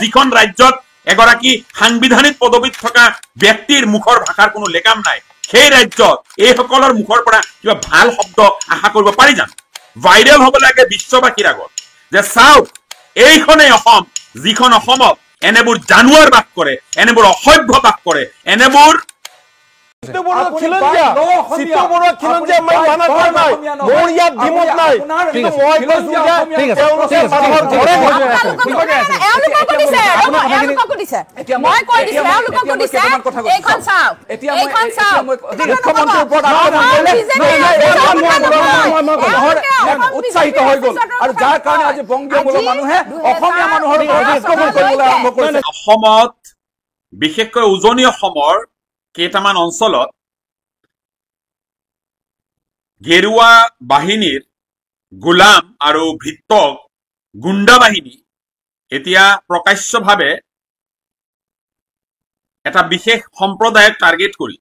যিখন ৰাজ্যত এগৰাকী সাংবিধানিক পদবীত থকা ব্যক্তিৰ মুখৰ ভাষাৰ কোনো লেকাম নাই সেই ৰাজ্যত এইসকলৰ মুখৰ পৰা কিবা ভাল শব্দ আশা কৰিব পাৰি জানো ভাইৰেল হ'ব লাগে বিশ্ববাসীৰ আগত যে চাওক এইখনেই অসম যিখন অসমত এনেবোৰ জানুৱাৰ বাস কৰে এনেবোৰ অসভ্য বাস কৰে এনেবোৰ উৎসাহিত হৈ গ'ল আৰু যাৰ কাৰণে আজি বংগীয় মূলৰ মানুহে অসমীয়া মানুহৰ অসমত বিশেষকৈ উজনি অসমৰ কেইটামান অঞ্চলত গেৰুৱা বাহিনীৰ গোলাম আৰু ভিত্তক গুণ্ডা বাহিনী এতিয়া প্ৰকাশ্যভাৱে এটা বিশেষ সম্প্ৰদায়ক টাৰ্গেট কৰি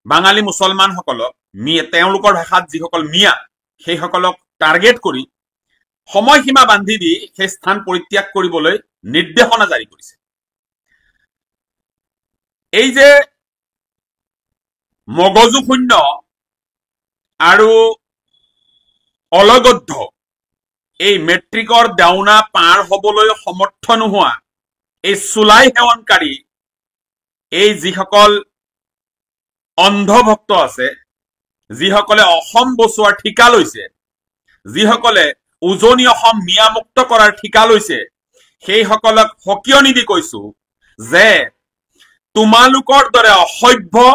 বাঙালী মুছলমানসকলক তেওঁলোকৰ ভাষাত যিসকল মিয়া সেইসকলক টাৰ্গেট কৰি সময়সীমা বান্ধি দি সেই স্থান পৰিত্যাগ কৰিবলৈ নিৰ্দেশনা জাৰি কৰিছে এই যে মগজু শূন্য আৰু অলগদ্ধ এই মেট্ৰিকৰ দাউনা পাৰ হবলৈ সমৰ্থ নোহোৱা এই চুলাই সেৱনকাৰী এই যিসকল অন্ধভক্ত আছে যিসকলে অসম বচোৱাৰ ঠিকা লৈছে যিসকলে উজনি অসম মিয়ামুক্ত কৰাৰ ঠিকা লৈছে সেইসকলক সকিয়নি দি কৈছো যে তোমালোকৰ দৰে অসভ্য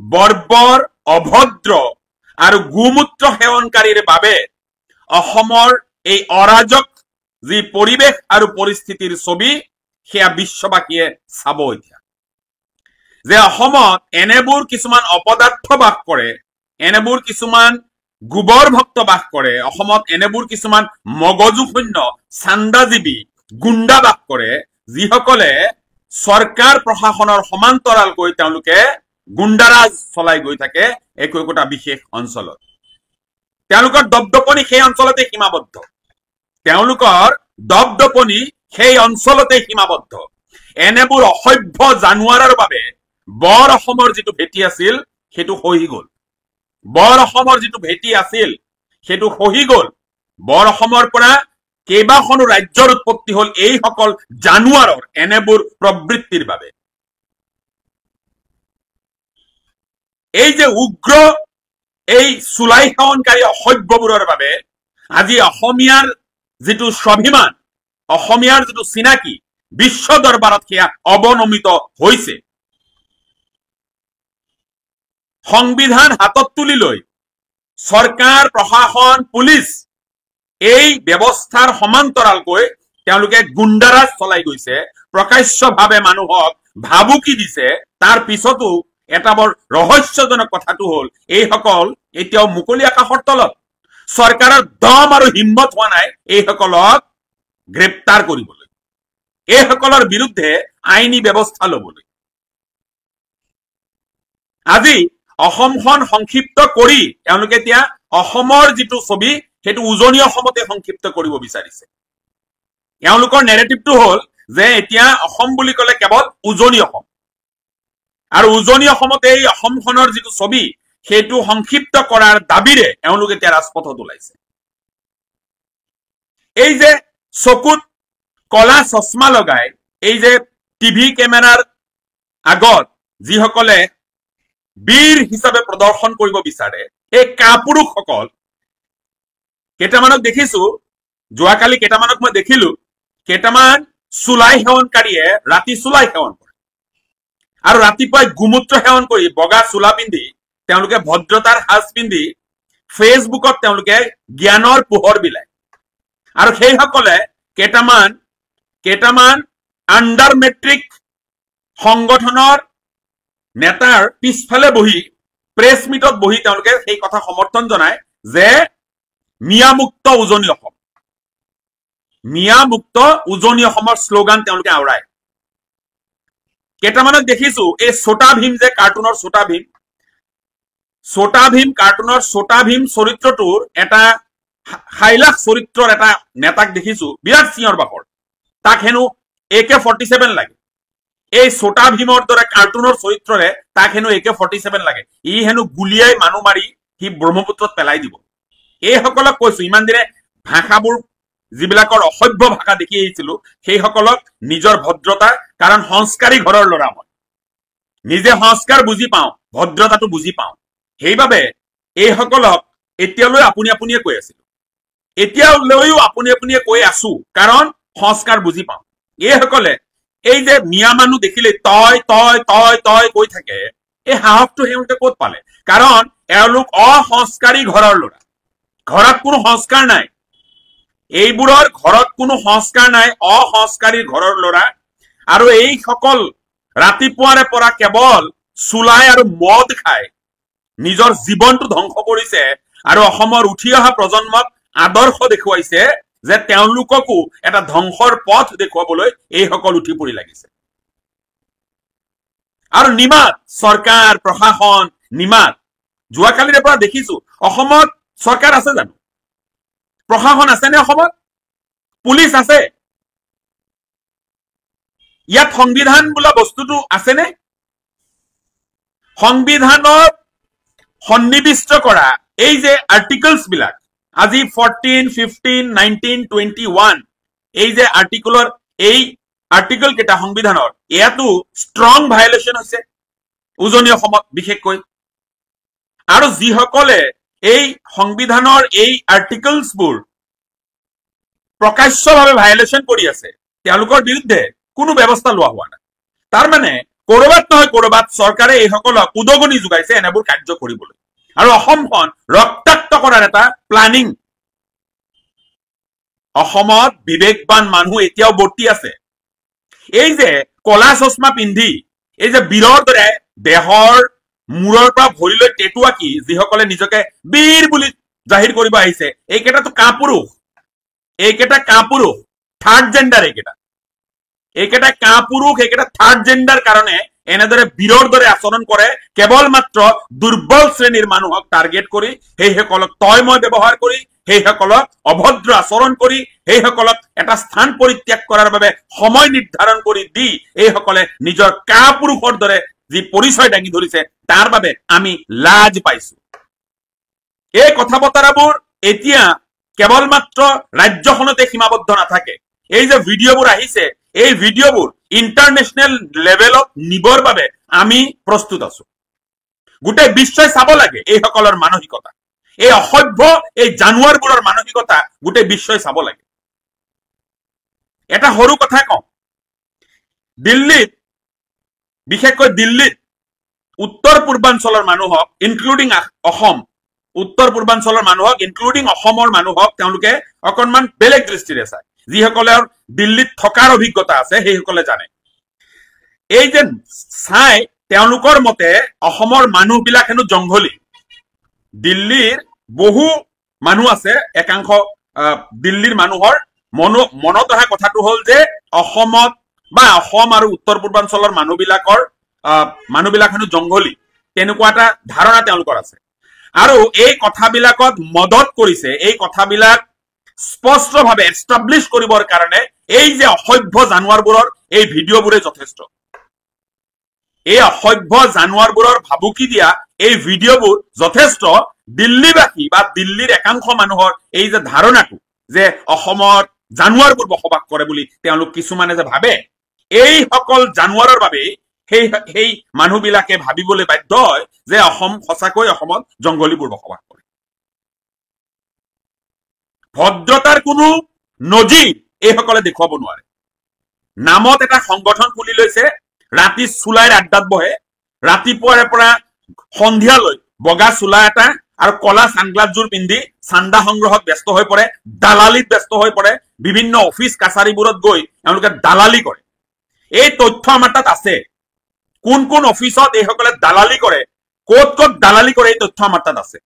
বৰ্বৰ অভদ্ৰ আৰু গোমূত্ৰ সেৱনকাৰীৰ বাবে অসমৰ এই অৰাজক যি পৰিৱেশ আৰু পৰিস্থিতিৰ ছবি সেয়া বিশ্ববাসীয়ে চাব এতিয়া যে অসমত এনেবোৰ কিছুমান অপদাৰ্থ বাস কৰে এনেবোৰ কিছুমান গোবৰ ভক্ত বাস কৰে অসমত এনেবোৰ কিছুমান মগজু শূন্য চান্দাজীৱী গুণ্ডা বাস কৰে যিসকলে চৰকাৰ প্ৰশাসনৰ সমান্তৰালকৈ তেওঁলোকে গুণ্ডাৰাজ চলাই গৈ থাকে একোটা বিশেষ অঞ্চলত তেওঁলোকৰ দপদপনি সেই অঞ্চলতে সীমাবদ্ধ তেওঁলোকৰ দপদপনি সেই অঞ্চলতে সীমাবদ্ধ এনেবোৰ অসভ্য জানুৱাৰৰ বাবে বৰ অসমৰ যিটো ভেটি আছিল সেইটো খহি গ'ল বৰ অসমৰ যিটো ভেটি আছিল সেইটো খহি গ'ল বৰ অসমৰ পৰা কেইবাখনো ৰাজ্যৰ উৎপত্তি হ'ল এইসকল জানুৱাৰৰ এনেবোৰ প্ৰবৃত্তিৰ বাবে এই যে উগ্ৰ এই চুলাই সেৱনকাৰী অসভ্যবোৰৰ বাবে আজি অসমীয়াৰ যিটো স্বাভিমান অসমীয়াৰ যিটো চিনাকি বিশ্ব দৰবাৰত সেয়া অৱনমিত হৈছে সংবিধান হাতত তুলি লৈ চৰকাৰ প্ৰশাসন পুলিচ এই ব্যৱস্থাৰ সমান্তৰালকৈ তেওঁলোকে গুণ্ডাৰাজ চলাই গৈছে প্ৰকাশ্যভাৱে মানুহক ভাবুকি দিছে তাৰ পিছতো এটা বৰ ৰহস্যজনক কথাটো হ'ল এইসকল এতিয়াও মুকলি আকাশৰ তলত চৰকাৰৰ দম আৰু হিম্মত হোৱা নাই এইসকলক গ্ৰেপ্তাৰ কৰিবলৈ এইসকলৰ বিৰুদ্ধে আইনী ব্যৱস্থা ল'বলৈ আজি অসমখন সংক্ষিপ্ত কৰি তেওঁলোকে এতিয়া অসমৰ যিটো ছবি সেইটো উজনি অসমতে সংক্ষিপ্ত কৰিব বিচাৰিছে তেওঁলোকৰ নেৰেটিভটো হ'ল যে এতিয়া অসম বুলি ক'লে কেৱল উজনি অসম আৰু উজনি অসমতে এই অসমখনৰ যিটো ছবি সেইটো সংক্ষিপ্ত কৰাৰ দাবীৰে তেওঁলোকে এতিয়া ৰাজপথত ওলাইছে এই যে চকুত কলা চশমা লগাই এই যে টিভি কেমেৰাৰ আগত যিসকলে বীৰ হিচাপে প্ৰদৰ্শন কৰিব বিচাৰে এই কাপুৰুষসকল কেইটামানক দেখিছো যোৱাকালি কেইটামানক মই দেখিলো কেইটামান চুলাই সেৱনকাৰীয়ে ৰাতি চুলাই সেৱন কৰে আৰু ৰাতিপুৱাই গোমূত্ৰ সেৱন কৰি বগা চোলা পিন্ধি তেওঁলোকে ভদ্ৰতাৰ সাজ পিন্ধি ফেচবুকত তেওঁলোকে জ্ঞানৰ পোহৰ বিলায় আৰু সেইসকলে কেইটামান আণ্ডাৰ মেট্ৰিক সংগঠনৰ নেতাৰ পিছফালে বহি প্ৰেছ মিটত বহি তেওঁলোকে সেই কথা সমৰ্থন জনায় যে মিয়ামুক্ত উজনি অসম মিয়ামুক্ত উজনি অসমৰ শ্লোগান তেওঁলোকে আওৰায় কেইটামানক দেখিছো এই ছোটা ভীম যে কাৰ্টুনৰ ছোটা ভীম চৰিত্ৰটোৰ এটা হাইলাখ চৰিত্ৰৰ এটা নেতাক দেখিছো বিৰাট চিঞৰ বাখৰ তাক হেনো AK-47 লাগে এই ছোটা ভীমৰ দৰে কাৰ্টুনৰ চৰিত্ৰৰে তাক হেনো AK-47 লাগে ই হেনো গুলিয়াই মানুহ মাৰি সি ব্ৰহ্মপুত্ৰত পেলাই দিব এই সকলক কৈছো ইমান দিনে ভাষাবোৰ যিবিলাকৰ অসভ্য ভাষা দেখি আহিছিলো সেই সকলক নিজৰ ভদ্ৰতা কাৰণ সংস্কাৰী ঘৰৰ ল'ৰা মই নিজে সংস্কাৰ বুজি পাওঁ ভদ্ৰতাটো বুজি পাওঁ সেইবাবে এই সকলক এতিয়ালৈ আপুনি আপুনিয়ে কৈ আছিল এতিয়ালৈও আপুনি আপুনিয়ে কৈ আছো কাৰণ সংস্কাৰ বুজি পাওঁ এই সকলে এই যে মিয়া মানুহ দেখিলে তই তই তই তই কৈ থাকে এই সাহসটো হেউতে ক'ত পালে কাৰণ এওঁলোক অসংস্কাৰী ঘৰৰ ল'ৰা ঘৰত কোনো সংস্কাৰ নাই এইবোৰৰ ঘৰত কোনো সংস্কাৰ নাই অসংস্কাৰী ঘৰৰ ল'ৰা আৰু এই সকল ৰাতিপুৱাৰে পৰা কেৱল চুলাই আৰু মদ খাই নিজৰ জীৱনটো ধ্বংস কৰিছে আৰু অসমৰ উঠি অহা প্ৰজন্মক আদৰ্শ দেখুৱাইছে যে তেওঁলোককো এটা ধ্বংসৰ পথ দেখুৱাবলৈ এই সকল উঠি পৰি লাগিছে আৰু নিমাত চৰকাৰ প্ৰশাসন নিমাত যোৱাকালিৰে পৰা দেখিছো অসমত চৰকাৰ আছে জানো প্ৰশাসন আছে নে অসমত পুলিচ আছে ইয়াত সংবিধান বোলা বস্তুটো আছে নে সংবিধানত সন্নিবিষ্ট কৰা এই যে আৰ্টিকলছ বিলাক আজি 14, 15, 19, 21 এই যে আৰ্টিকলৰ এই আৰ্টিকল কেইটা সংবিধানৰ ইয়াতো ষ্ট্ৰং ভায়োলেশ্যন হৈছে উজনি অসমত বিশেষকৈ আৰু যিসকলে এই সংবিধানৰ এই আৰ্টিকলছবোৰ প্ৰকাশ্যভাৱে ভায়োলেশ্যন কৰি আছে তেওঁলোকৰ বিৰুদ্ধে কোনো ব্যৱস্থা লোৱা হোৱা নাই তাৰ মানে কৰবাত নহয় কৰবাত চৰকাৰে এই সকলক উদগনি যোগাইছে এনেবোৰ কাৰ্য কৰিবলৈ আৰু অসমখন ৰক্তাক্ত কৰাৰ এটা প্লানিং অসমত বিবেকবান মানুহ এতিয়াও বৰ্তি আছে এই যে কলা চশমা পিন্ধি এই যে বীৰৰ দৰে দেহৰ মূৰৰ পৰা ভৰিলৈ টেটু আঁকি যিসকলে নিজকে বীৰ বুলি জাহিৰ কৰিব আহিছে এইকেইটাতো কাপুৰুষ এইকেইটা কাপুৰুষ থাৰ্ড জেণ্ডাৰ এইকেইটা কাপুৰুষ এইকেইটা থাৰ্ড জেণ্ডাৰ কাৰণে এনেদৰে বীৰৰ দৰে আচৰণ কৰে কেৱল মাত্ৰ দুৰ্বল শ্ৰেণীৰ মানুহক টাৰ্গেট কৰি সেইসকলক তই মই ব্যৱহাৰ কৰি সেইসকলক অভদ্ৰ আচৰণ কৰি সেইসকলক এটা স্থান পৰিত্যাগ কৰাৰ বাবে সময় নিৰ্ধাৰণ কৰি দি এইসকলে নিজৰ কাপুৰুষৰ দৰে যি পৰিচয় দাঙি ধৰিছে তাৰ বাবে আমি লাজ পাইছো এই কথা বতৰাবোৰ এতিয়া কেৱল মাত্ৰ ৰাজ্যখনতে সীমাবদ্ধ নাথাকে এই যে ভিডিঅ'বোৰ আহিছে এই ভিডিঅ'বোৰ ইন্টাৰনেশ্যনেল লেভেলত নিবৰ বাবে আমি প্ৰস্তুত আছো গোটেই বিশ্বই চাব লাগে এই সকলৰ মানসিকতা এই অসভ্য এই জানুৱাৰবোৰৰ মানসিকতা গোটেই বিশ্বই চাব লাগে এটা সৰু কথা কওঁ দিল্লীত বিশেষকৈ দিল্লীত উত্তৰ পূৰ্বাঞ্চলৰ মানুহক ইনক্লুডিং অসম উত্তৰ পূৰ্বাঞ্চলৰ মানুহক ইনক্লুডিং অসমৰ মানুহক তেওঁলোকে অকণমান বেলেগ দৃষ্টিৰে চায় যিসকলৰ দিল্লীত থকাৰ অভিজ্ঞতা আছে সেইসকলে জানে এই যে চাই তেওঁলোকৰ মতে অসমৰ মানুহবিলাক হেনো জংঘলী দিল্লীৰ বহু মানুহ আছে একাংশ দিল্লীৰ মানুহৰ মনত অহা কথাটো হ'ল যে অসমত বা অসম আৰু উত্তৰ পূৰ্বাঞ্চলৰ মানুহবিলাক হেনো জংঘলী তেনেকুৱা এটা ধাৰণা তেওঁলোকৰ আছে আৰু এই কথাবিলাকত মদত কৰিছে এই কথাবিলাক স্পষ্টভাৱে এষ্টাব্লিছ কৰিবৰ কাৰণে এই যে অসভ্য জানুৱাৰবোৰৰ এই ভিডিঅ'বোৰে যথেষ্ট এই অসভ্য জানুৱাৰবোৰৰ ভাবুকি দিয়া এই ভিডিঅ'বোৰ যথেষ্ট দিল্লীবাসী বা দিল্লীৰ একাংশ মানুহৰ এই যে ধাৰণাটো যে অসমত জানুৱাৰবোৰ বসবাস কৰে বুলি তেওঁলোক কিছুমানে যে ভাবে এই সকল জানুৱাৰৰ বাবে সেই মানুহবিলাকে ভাবিবলৈ বাধ্য হয় যে অসম সঁচাকৈ অসমত জংঘলীবোৰ বসবাস কৰে ভদ্ৰতাৰ কোনো নজিৰ এইসকলে দেখুৱাব নোৱাৰে নামত এটা সংগঠন খুলি লৈছে ৰাতি চুলাইৰ আড্ডাত বহে ৰাতিপুৱাৰে পৰা সন্ধিয়ালৈ বগা চুলা এটা আৰু কলা সানগ্লাছযোৰ পিন্ধি চান্দা সংগ্ৰহত ব্যস্ত হৈ পৰে দালালিত ব্যস্ত হৈ পৰে বিভিন্ন অফিচ কাছাৰীবোৰত গৈ তেওঁলোকে দালালি কৰে এই তথ্য আমাৰ তাত আছে কোন কোন অফিচত এইসকলে দালালি কৰে ক'ত ক'ত দালালি কৰে এই তথ্য আমাৰ তাত আছে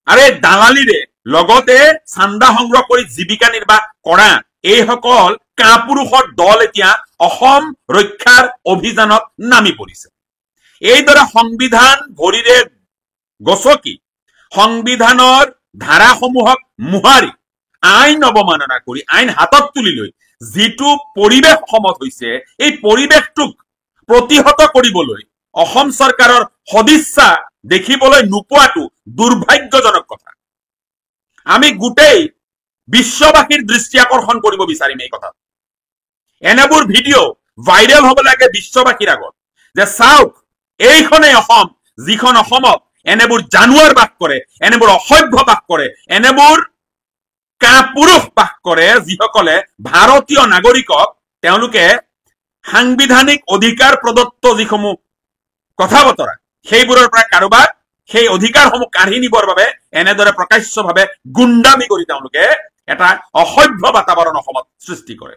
আৰু এই দালালিৰে লগতে চান্দা সংগ্ৰহ কৰি জীৱিকা নিৰ্বাহ কৰা এইসকল কাপুৰুষৰ দল এতিয়া অসম ৰক্ষাৰ অভিযানত নামি পৰিছে এইদৰে সংবিধান ভৰিৰে গছকি সংবিধানৰ ধাৰাসমূহক মুহাৰি আইন অৱমাননা কৰি আইন হাতত তুলি লৈ যিটো পৰিৱেশ অসমত হৈছে এই পৰিৱেশটোক প্ৰতিহত কৰিবলৈ অসম চৰকাৰৰ সদিচ্ছা দেখিবলৈ নোপোৱাটো দুৰ্ভাগ্যজনক কথা আমি গোটেই বিশ্ববাসীৰ দৃষ্টি আকৰ্ষণ কৰিব বিচাৰিম এই কথা এনেবোৰ ভিডিঅ' ভাইৰেল হ'ব লাগে বিশ্ববাসীৰ আগত যে চাওক এইখনেই অসম যিখন অসমত এনেবোৰ জানুৱাৰ বাস কৰে এনেবোৰ অসভ্য বাস কৰে এনেবোৰ কাপুৰুষ বাস কৰে যিসকলে ভাৰতীয় নাগৰিকক তেওঁলোকে সাংবিধানিক অধিকাৰ প্ৰদত্ত যিসমূহ কথা বতৰা সেইবোৰৰ পৰা কাৰোবাক সেই অধিকাৰসমূহ কাঢ়ি নিবৰ বাবে এনেদৰে প্ৰকাশ্যভাৱে গুণ্ডামি কৰি তেওঁলোকে এটা অসভ্য বাতাবৰণ অসমত সৃষ্টি কৰে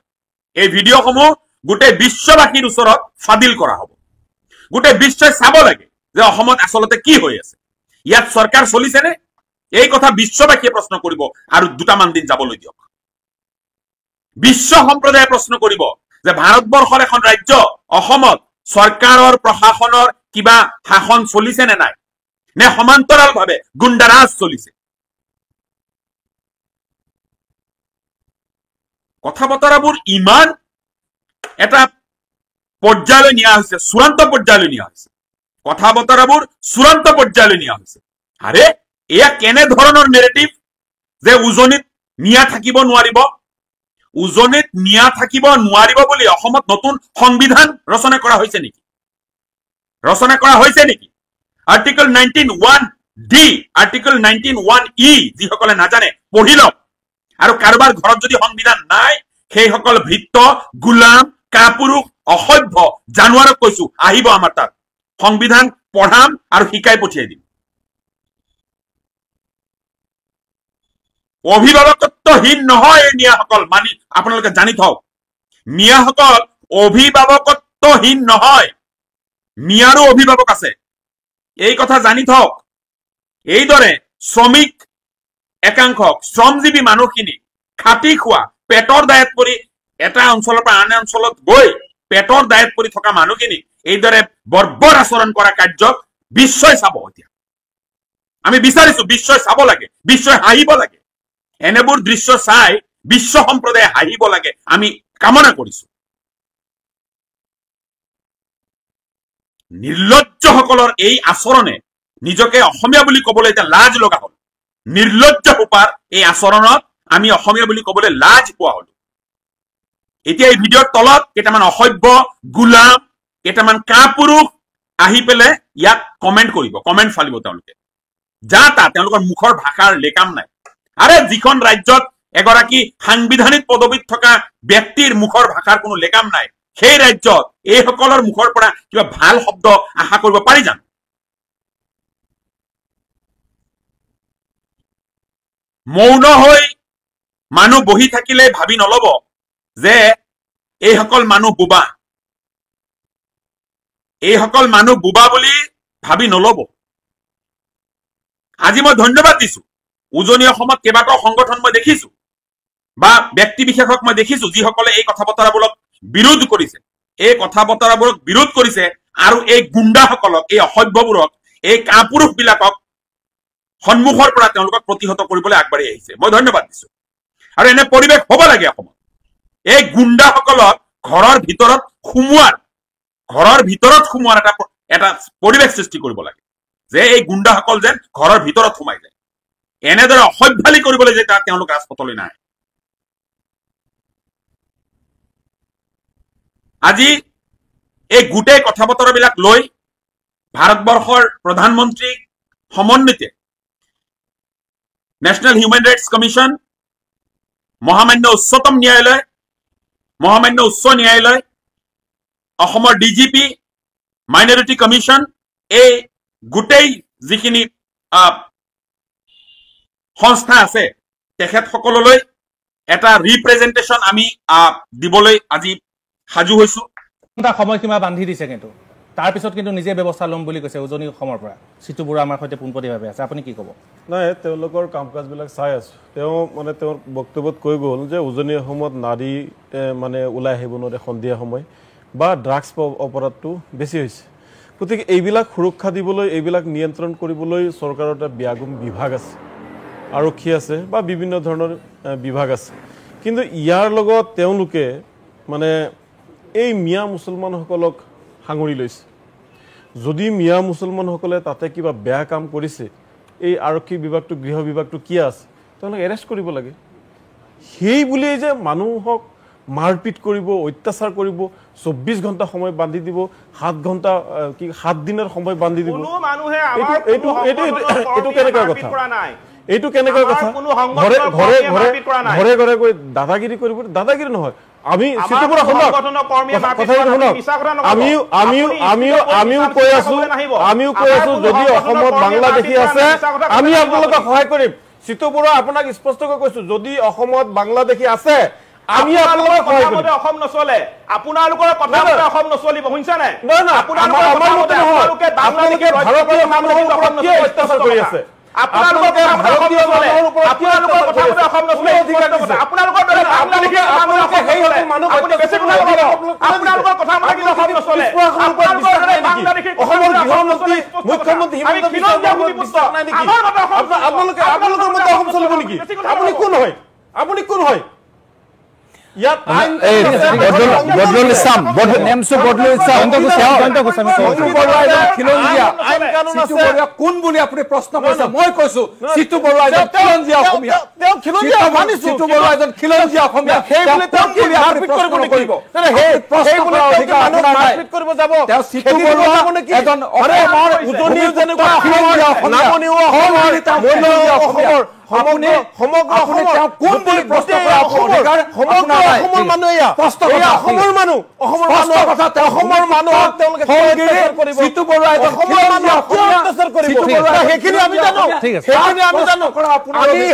এই ভিডিঅ'সমূহ গোটেই বিশ্ববাসীৰ ওচৰত ফাদিল কৰা হ'ব গোটেই বিশ্বই চাব লাগে যে অসমত আচলতে কি হৈ আছে ইয়াত চৰকাৰ চলিছেনে এই কথা বিশ্ববাসীয়ে প্ৰশ্ন কৰিব আৰু দুটামান দিন যাবলৈ দিয়ক বিশ্ব সম্প্ৰদায়ে প্ৰশ্ন কৰিব যে ভাৰতবৰ্ষৰ এখন ৰাজ্য অসমত চৰকাৰৰ প্ৰশাসনৰ কিবা শাসন চলিছে নে নাই নে সমান্তৰালভাৱে গুণ্ডাৰাজ চলিছে কথা বতৰাবোৰ ইমান এটা পৰ্যায়লৈ নিয়া হৈছে চূড়ান্ত পৰ্যায়লৈ নিয়া হৈছে কথা বতৰাবোৰ চূড়ান্ত পৰ্যায়লৈ নিয়া হৈছে আৰে এয়া কেনে ধৰণৰ নেৰেটিভ যে উজনিত নিয়া থাকিব নোৱাৰিব উজনিত নিয়া থাকিব নোৱাৰিব বুলি অসমত নতুন সংবিধান ৰচনা কৰা হৈছে নেকি আৰ্টিকল 19(1)D আৰ্টিকল 19(1)E যিসকলে নাজানে পঢ়ি লওক আৰু কাৰোবাৰ ঘৰত যদি সংবিধান নাই সেইসকল ভৃত্য গোলাম কাপুৰুষ অসভ্য জানুৱাৰক কৈছো আহিব আমাৰ তাত সংবিধান পঢ়াম আৰু শিকাই পঠিয়াই দিম অভিভাৱকত্বহীন নহয় এই মিয়াসকল মানি আপোনালোকে জানি থওক মিয়াসকল অভিভাৱকত্বহীন নহয় মিয়াৰো অভিভাৱক আছে এই কথা জানি থওক এইদৰে শ্ৰমিক একাংশক শ্ৰমজীৱী মানুহখিনি খাটি খোৱা পেটৰ দায়ত পৰি এটা অঞ্চলৰ পৰা আন অঞ্চলত গৈ পেটৰ দায়ত পৰি থকা মানুহখিনি এইদৰে বৰ্বৰ আচৰণ কৰা কাৰ্যক বিশ্বই চাব এতিয়া আমি বিচাৰিছো বিশ্বই চাব লাগে বিশ্বই হাঁহিব লাগে এনেবোৰ দৃশ্য চাই বিশ্ব সম্প্ৰদায়ে হাঁহিব লাগে আমি কামনা কৰিছো নিৰ্লজ্জসকলৰ এই আচৰণে নিজকে অসমীয়া বুলি ক'বলৈ এতিয়া লাজ লগা হ'ল নিৰ্লজ্জ সোপাৰ এই আচৰণত আমি অসমীয়া বুলি ক'বলৈ লাজ পোৱা হলো এতিয়া এই ভিডিঅ'ৰ তলত কেইটামান অসভ্য গোলাম কেইটামান কাপুৰুষ আহি পেলাই ইয়াক কমেণ্ট কৰিব কমেণ্ট ফালিব তেওঁলোকে যা তা তেওঁলোকৰ মুখৰ ভাষাৰ লেকাম নাই আৰে যিখন ৰাজ্যত এগৰাকী সাংবিধানিক পদবীত থকা ব্যক্তিৰ মুখৰ ভাষাৰ কোনো লেকাম নাই সেই ৰাজ্যত এইসকলৰ মুখৰ পৰা কিবা ভাল শব্দ আশা কৰিব পাৰি জানো মৌন হৈ মানুহ বহি থাকিলে ভাবি নলব যে এইসকল মানুহ বুবা বুলি ভাবি নলব আজি মই ধন্যবাদ দিছো উজনি অসমত কেইবাটাও সংগঠন মই দেখিছো বা ব্যক্তি বিশেষক মই দেখিছো যিসকলে এই কথা বতৰাবোৰক বিৰোধ কৰিছে এই কথা বতৰাবোৰক বিৰোধ কৰিছে আৰু এই গুণ্ডাসকলক এই অসভ্যবোৰক এই কাপুৰুষ বিলাকক সন্মুখৰ পৰা তেওঁলোকক প্ৰতিহত কৰিবলৈ আগবাঢ়ি আহিছে মই ধন্যবাদ দিছো আৰু এনে পৰিৱেশ হ'ব লাগে অসমত এই গুণ্ডাসকলক ঘৰৰ ভিতৰত সোমোৱাৰ এটা পৰিৱেশ সৃষ্টি কৰিব লাগে যে এই গুণ্ডাসকল যেন ঘৰৰ ভিতৰত সোমাই যায় এনেদৰে অসভ্যালি কৰিবলৈ যে তেওঁলোক ৰাজপথলৈ নাই আজি এই গোটেই কথা বতৰাবিলাক লৈ ভাৰতবৰ্ষৰ প্ৰধানমন্ত্ৰী সমন্বিতে নেশ্যনেল হিউমেন ৰাইটছ কমিশ্যন মহামান্য উচ্চতম ন্যায়ালয় মহামান্য উচ্চ ন্যায়ালয় অসমৰ ডিজিপি মাইনৰিটি কমিশ্যন এই গোটেই যিখিনি সংস্থা আছে তেখেতসকললৈ এটা ৰিপ্ৰেজেন্টেশ্যন আমি দিবলৈ আজি সাজু হৈছো এটা সময়সীমা বান্ধি দিছে কিন্তু তাৰ পিছত কিন্তু নিজে ব্যৱস্থা ল'ম বুলি কৈছে উজনি অসমৰ পৰা সিতু বুঢ়া আমাৰ সৈতে পোনপটীয়াভাৱে আছে আপুনি কি ক'ব নাই তেওঁলোকৰ কাম কাজবিলাক চাই আছো তেওঁ মানে তেওঁৰ বক্তব্যত কৈ গ'ল যে উজনি অসমত নাৰী মানে ওলাই আহিব নোৱাৰে সন্ধিয়া সময় বা ড্ৰাগছ অপৰাধটো বেছি হৈছে গতিকে এইবিলাক সুৰক্ষা দিবলৈ এইবিলাক নিয়ন্ত্ৰণ কৰিবলৈ চৰকাৰৰ এটা ব্যাগুম বিভাগ আছে আৰক্ষী আছে বা বিভিন্ন ধৰণৰ বিভাগ আছে কিন্তু ইয়াৰ লগত তেওঁলোকে মানে এই মিয়া মুছলমানসকলক সাঙুৰি লৈছে যদি মিয়া মুছলমানসকলে তাতে কিবা বেয়া কাম কৰিছে এই আৰক্ষী বিভাগটো গৃহ বিভাগটো কি আছে তেওঁলোকে এৰেষ্ট কৰিব লাগে সেই বুলিয়ে যে মানুহক মাৰপিট কৰিব অত্যাচাৰ কৰিব 24 ঘণ্টা সময় বান্ধি দিব 7 ঘণ্টা কি 7 দিনৰ সময় বান্ধি দিব কোনো মানুহে আমাৰ এইটো কেনেকুৱা কথা এইটো কেনেকুৱা কথা ঘৰে ঘৰে গৈ দাদাগিৰি কৰিব দাদাগিৰি নহয় আমি সিটোপুৰা আমিও কৈ আছো যদি অসমত বাংলাদেশী আছে আমি আপোনালোকক সহায় কৰিম সিটোপুৰা আপোনাক স্পষ্টকৈ কৈছো যদি অসমত বাংলাদেশী আছে আমি আপোনালোকক সহায় কৰিম অসম নচলে আপোনালোকৰ কথা মতে অসম নচলিব শুনিছা নাই আপোনালোকে বাংলাদেশৰ ভাৰতীয় মানুহৰ ওপৰত কি অত্যাচাৰ কৰি আছে আপোনালোকে ভাৰতীয় মানুহৰ ওপৰত আপোনালোকৰ কথা মতে অসম নচলে আপোনালোকৰ দৰে আপোনালোকে সেই মানুহক অত্যাচাৰ কৰে আপোনালোকৰ কথা মতে কি অসম নচলে আপোনালোকৰ দৰে বাংলাদেশৰ অসমৰ গৃহমন্ত্ৰী মুখ্যমন্ত্ৰী হিমন্ত বিশ্ব শৰ্মাৰ বিশ্বাস নাই নেকি আপোনালোকৰ মতে অসম চলিব নেকি আপুনি কোন হয় ইয়াত আইন বদলুল ইছলাম নেমসু বদলুল ইছলাম আইন কানুন আছে কোন বুলি আপুনি প্ৰশ্ন কৰিছে মই কৈছো সিতু বৰুৱা এজন খিলঞ্জীয়া অসমীয়া তেওঁ খিলঞ্জীয়া মানিছো সিতু বৰুৱা এজন খিলঞ্জীয়া অসমীয়া সেই বুলি তেওঁ কি মাৰপিট কৰিব নেকি সেই বুলি মানুহ মাৰপিট কৰিব যাব তেওঁ সিতু বৰুৱা এজন অসমৰ উজনিৰ যেনেকুৱা খিলঞ্জীয়া অসমীয়া অসমৰ সমগ্ৰ কোন বুলি প্ৰশ্ন কৰা অসমৰ মানুহ অসমৰ মানুহ অসমৰ মানুহক তেওঁলোকে সিতু বৰুৱা এজন অত্যাচাৰ কৰিব সেইখিনি আমি জানো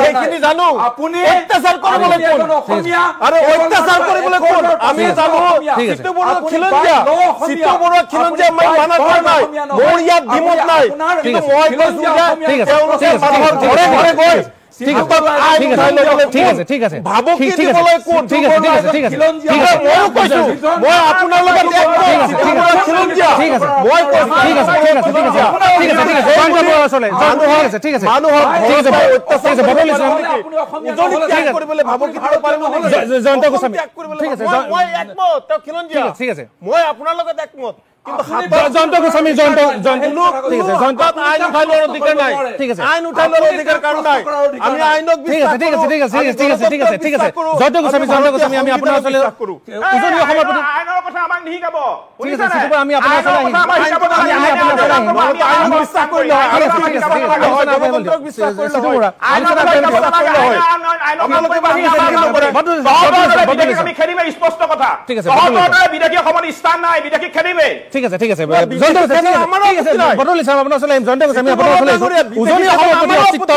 সেইখিনি জানো আপুনি অত্যাচাৰ কৰিবলৈ কোন আৰু অত্যাচাৰ কৰিবলৈ কোন আমি জানো সিতু বৰুৱা খিলঞ্জীয়া মই মানা কৰা নাই মোৰ ইয়াত দ্বিমত নাই কিন্তু মই কৈছো যে তেওঁলোকে মানুহৰ ঘৰে ঘৰে গৈ ঠিক আছে ঠিক আছে ভাবক কি দিবলৈ কোন ঠিক আছে মই কৈছো মই আপোনাৰ লগত খিলঞ্জীয়া ঠিক আছে মই কৈছো ঠিক আছে ঠিক আছে মানুহৰ ঠিক আছে বদলি কৰিবলৈ ভাবক কি দিব পাৰিব জয়ন্ত গোস্বামী ঠিক আছে মই একমত তেওঁ খিলঞ্জীয়া ঠিক আছে মই আপোনাৰ লগত একমত কিন্তু জয়ন্ত গোস্বামী জয়ন্ত ঠিক আছে জয়ন্ত আইন উঠাই লোৱাৰ অধিকাৰ নাই ঠিক আছে আইন উঠাই লোৱাৰ অধিকাৰ কাৰো নাই আমি আইনক ঠিক আছে জয়ন্ত গোস্বামী আমি আপোনাৰ ওচৰলৈ উজনি অসমৰ প্ৰতি আইনৰ কথা আমাক নিহিকাব ঠিক আছে সিটো আমি আপোনাৰ ওচৰলৈ আহিম আইন বিশ্বাস কৰিলে আমি খেলিবে স্পষ্ট কথা ঠিক আছে বিদেশী অসমত স্থান নাই বিদেশী খেলিবে ঠিক আছে জয়ন্ত বদলি চাম আপোনাৰ ওচৰলৈ জয়ন্ত গোস্বামী আপোনাৰ ওচৰলৈ উজনি অসমৰ প্ৰতি অস্তিত্ব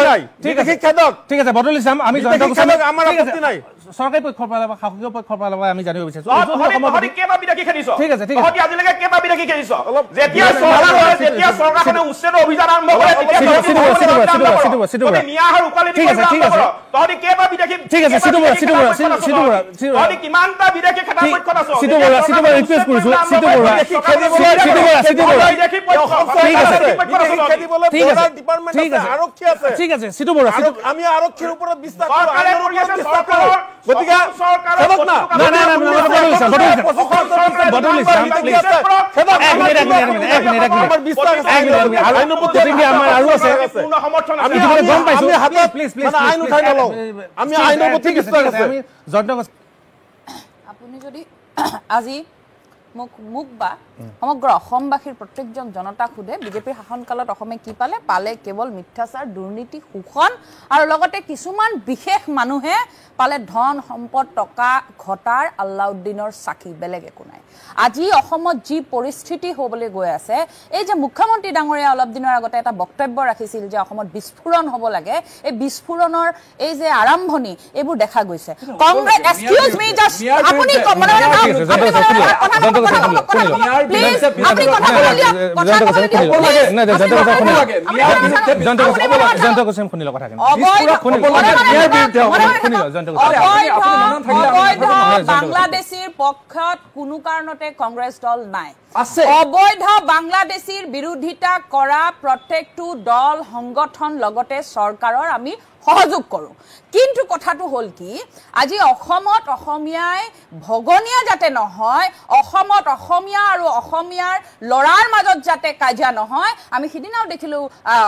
ঠিক আছে বদলি চাম আমি জয়ন্ত গোস্বামী আমাৰ আপত্তি নাই সৰকাৰি পক্ষৰ পৰা বা শাসকীয় পক্ষৰ পৰা আমি জানিব বিচাৰিছো কেবা বিদেশী খেলিছ ঠিক আছে আজিলৈকে কেবা বিদেশী খেলিছ যেতিয়া চৰকাৰখনে উচ্ছেদ অভিযান আৰম্ভ কৰে তেতিয়া মিয়াহৰ উকালি ঠিক আছে তহতি কেবা বিদেশী ঠিক আছে তহতি কিমানটা বিদেশী খেতা পক্ষত আছ সিটো ৰিকুৱেষ্ট কৰিছো সিটো আৰক্ষী আছে ঠিক আছে আমি আৰক্ষীৰ ওপৰত বিশ্বাস গতিকে আপুনি যদি আজি মোক বা সমগ্ৰ অসমবাসীৰ প্ৰত্যেকজন জনতাক সোধে বিজেপিৰ শাসনকালত অসমে কি পালে কেৱল মিথ্যাচাৰ দুৰ্নীতি শোষণ আৰু লগতে কিছুমান বিশেষ মানুহে পালে ধন সম্পদ টকা ঘটাৰ আল্লাউদ্দিনৰ সাক্ষী বেলেগ একো নাই আজি অসমত যি পৰিস্থিতি হ'বলৈ গৈ আছে এই যে মুখ্যমন্ত্ৰী ডাঙৰীয়া অলপ দিনৰ আগতে এটা বক্তব্য ৰাখিছিল যে অসমত বিস্ফোৰণ হ'ব লাগে এই বিস্ফোৰণৰ এই যে আৰম্ভণি এইবোৰ দেখা গৈছে কংগ্ৰেছ এক্সকিউজ মি জাস্ট আপুনি বাংলাদেশীৰ পক্ষত কোনো কাৰণতে কংগ্ৰেছ দল নাই অবৈধ বাংলাদেশীৰ বিৰোধিতা কৰা প্ৰত্যেকটো দল সংগঠন লগতে চৰকাৰৰ আমি সহযোগ কৰোঁ কিন্তু কথাটো হ'ল কি আজি অসমত অসমীয়াই ভগনীয়া যাতে নহয় অসমত অসমীয়া আৰু অসমীয়াৰ লৰাৰ মাজত যাতে কাজিয়া নহয় আমি সিদিনাও দেখিলো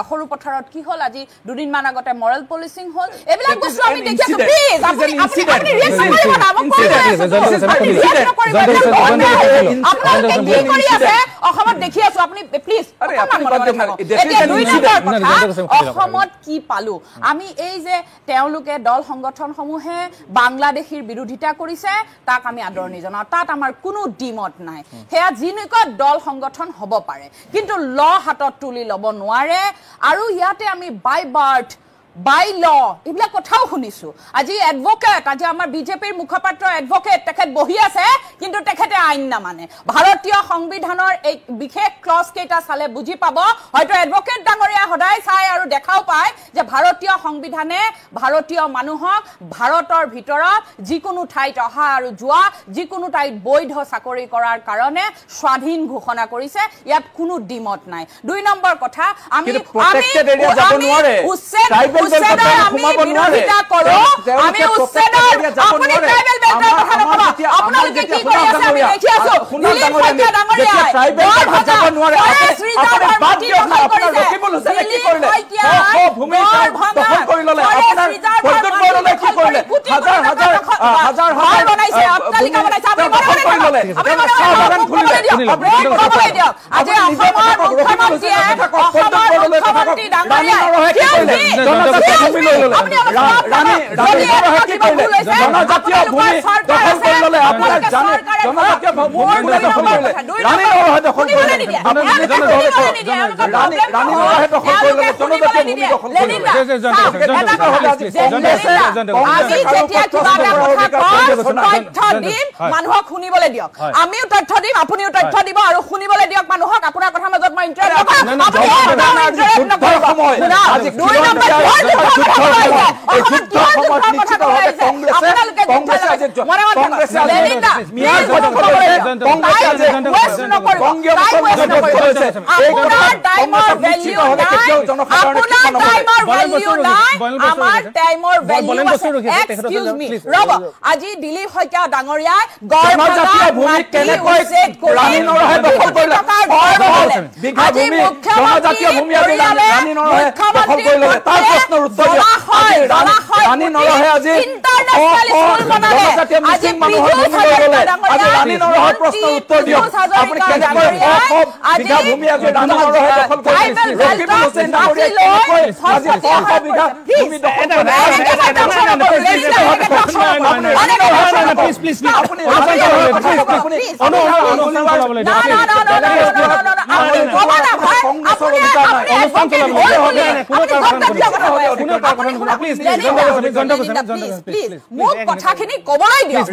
সৰু পথাৰত কি হ'ল আজি দুদিনমান আগতে মৰেল পলিচিং হ'ল এইবিলাক বস্তু আমি দেখি আছো প্লিজ আপুনি ৰিয়েক্ট কৰিব না মোক আপোনালোকে কি কৰি আছে অসমত দেখি আছো আপুনি প্লিজ অসমত কি পালো আমি এই যে তেওঁলোকে দল সংগঠনসমূহে বাংলাদেশীৰ বিৰোধিতা কৰিছে তাক আমি আদৰণি জনাওঁ তাত আমাৰ কোনো দ্বিমত নাই হেয়া যিনিকত দল সংগঠন হ'ব পাৰে কিন্তু ল হাতত তুলি ল'ব নোৱাৰে আৰু ইয়াতে আমি বাই বাৰ্থ বাই ল এইবিলাক কথাও শুনিছো আজি এডভোকেট আজি আমাৰ বিজেপিৰ মুখপাত্ৰ এডভোকেট তেখেত বহি আছে কিন্তু তেখেতে আইন নামানে ভাৰতীয় সংবিধানৰ এই বিশেষ ক্লজ কেইটা চালে বুজি পাব হয়তো এডভোকেট ডাঙৰীয়া সদায় চাই আৰু দেখাও পায় যে ভাৰতীয় সংবিধানে ভাৰতীয় মানুহক ভাৰতৰ ভিতৰত যিকোনো ঠাইত অহা আৰু যোৱা যিকোনো ঠাইত বৈধ চাকৰি কৰাৰ কাৰণে স্বাধীন ঘোষণা কৰিছে ইয়াত কোনো দ্বিমত নাই 2 নম্বৰ কথা আমি আমি বিৰোধিতা কৰো আমি উচ্ছেদৰ আপুনি ট্ৰাইবেল বেল্টৰ কথা নকবা আপোনালোকে কি কৰি আছে আমি দেখি আছো দিলীপ শইকীয়া ডাঙৰীয়া ট্ৰাইবেল বেল্ট যাব নোৱাৰে আপুনি বাদ দিয়ক না আপোনাৰ ৰকিবুল হুছেইনে কি কৰিলে ভূমি দখল কৰি ললে আপোনাৰ বৈদ্যুত বৰলে কি কৰিলে হাজাৰ বনাইছে অট্টালিকা বনাইছে আপুনি দখল কৰি ললে আপুনি বাগান খুলিলে আজি অসমৰ মুখ্যমন্ত্ৰী ডাঙৰীয়া ভূমি লৈ ললে ৰাণী কি কৰিলে জনজাতীয় ভূমি দখল কৰি ললে আপোনাৰ জনজাতীয় ভূমি দখল কৰিলে ৰাণী দখল কৰিলে ৰাণী দখল কৰিলে জনজাতীয় ভূমি দখল কৰিলে আমি যেতিয়া কিবা এটা কথা তথ্য দিম মানুহক শুনিবলৈ দিয়ক আমিও তথ্য দিম আপুনিও তথ্য দিব আৰু শুনিবলৈ দিয়ক মানুহক আপোনাৰ কথাৰ মাজত মই ইন্টাৰেক্ট নকৰো আজি 2 নম্বৰ এই যুদ্ধ সময়ত নিশ্চিতভাৱে কংগ্ৰেছে আজি মিয়াৰ বংগীয় মুখ্যমন্ত্ৰী আপোনাৰ টাইমৰ ভ্যালু নাই আমাৰ টাইমৰ ভ্যালু আছে এক্সকিউজ মি ৰব আজি দিলীপ শইকীয়া ডাঙৰীয়াই গড়জাতীয় ভূমি কেনেকৈ ৰাণী নৰহে দখল কৰিলে বিঘা ভূমি জনজাতীয় ভূমি আজি ৰাণী নৰহে দখল কৰিলে তাৰ প্ৰশ্নৰ উত্তৰ ৰাণী নৰহে আজি জনজাতীয় মিচিং মানুহৰ ভূমি লৈ গ'লে আজি ৰাণী নৰহৰ প্ৰশ্নৰ উত্তৰ দিয়ক আপুনি কেনেকৈ বিঘা ভূমি আজি ৰাণী নৰহে দখল কৰিলে ৰকিবুল হুছেইন ডাঙৰীয়াই কেনেকৈ আজি বিঘা ভূমি দখল মোক কথাখিনি কবলৈ দিয়ক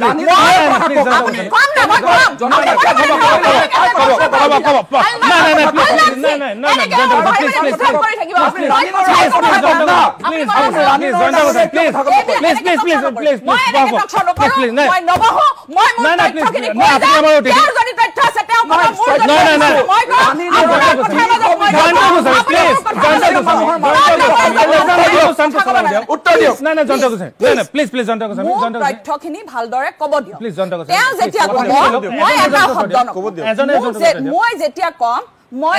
তথ্যখিনি ভালদৰে ক'ব দিয়ক তেওঁ যেতিয়া ক'ব মই এটা শব্দ নকওঁ মই যেতিয়া কম মই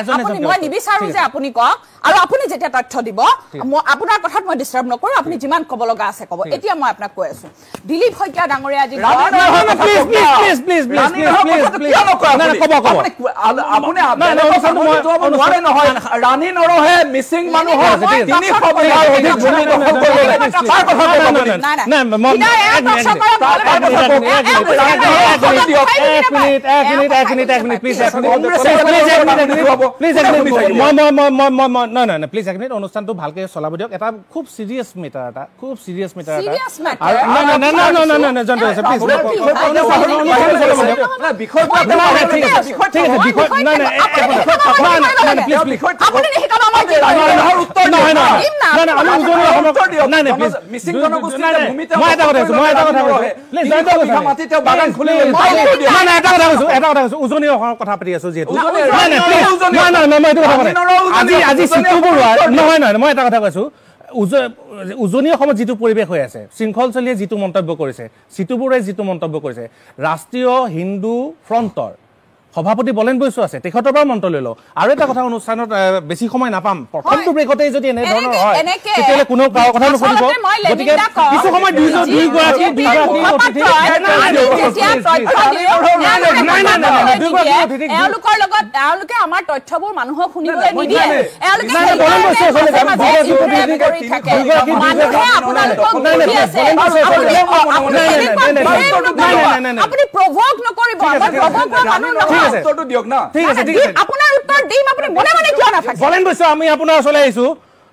নিবিচাৰো যে আপুনি কওক আৰু আপুনি যেতিয়া তথ্য দিব আপোনাৰ কথাত মই ডিস্টাৰ্ব নকৰো আপুনি যিমান ক'ব লগা আছে ক'ব এতিয়া মই আপোনাক কৈ আছো দিলীপ শইকীয়া ডাঙৰীয়া আজি ৰাণী নৰহে মিচিং মানুহৰ 300 বিঘাৰ অধিক ভূমি দখল কৰিলে তাৰ কথা প্লিজ এক মিনিট অনুষ্ঠানটো ভালকে চলাব দিয়ক এটা খুব সিরিয়াস মেটার এটা খুব সিরিয়াস মেটার এটা উজনি অসমৰ কথা পাতি আছো যেহেতু আজি চিটু বৰুৱা নহয় মই এটা কথা কৈছো উজনি অসমত যিটো পৰিৱেশ হৈ আছে শৃংখলচলীয়ে যিটো মন্তব্য কৰিছে চিটুবুৰে যিটো মন্তব্য কৰিছে ৰাষ্ট্ৰীয় হিন্দু ফ্ৰণ্টৰ সভাপতি বলেন বৈশ্য আছে তেখেতৰ পৰা মন্তব্য লৈ লওঁ আৰু এটা কথা অনুষ্ঠানত বেছি সময় নাপাম প্ৰথমটো ব্ৰেকতেই যদি এনে ধৰণৰ হয় তেতিয়াহ'লে কোনো কথা নুশুনিব গতিকে কিছু সময় দুইগৰাকী এওঁলোকৰ লগত এওঁলোকে আমাৰ তথ্যবোৰ মানুহক শুনিবলৈ নিদিয়ে আপুনি প্ৰভোক নকৰিব উত্তৰটো দিয়ক না ঠিক আছে আপোনাৰ উত্তৰ দিম আপুনি মনে মনে কিয় নাথাকে বলেন বৈশ্য আমি আপোনাৰ ওচৰলৈ আহিছো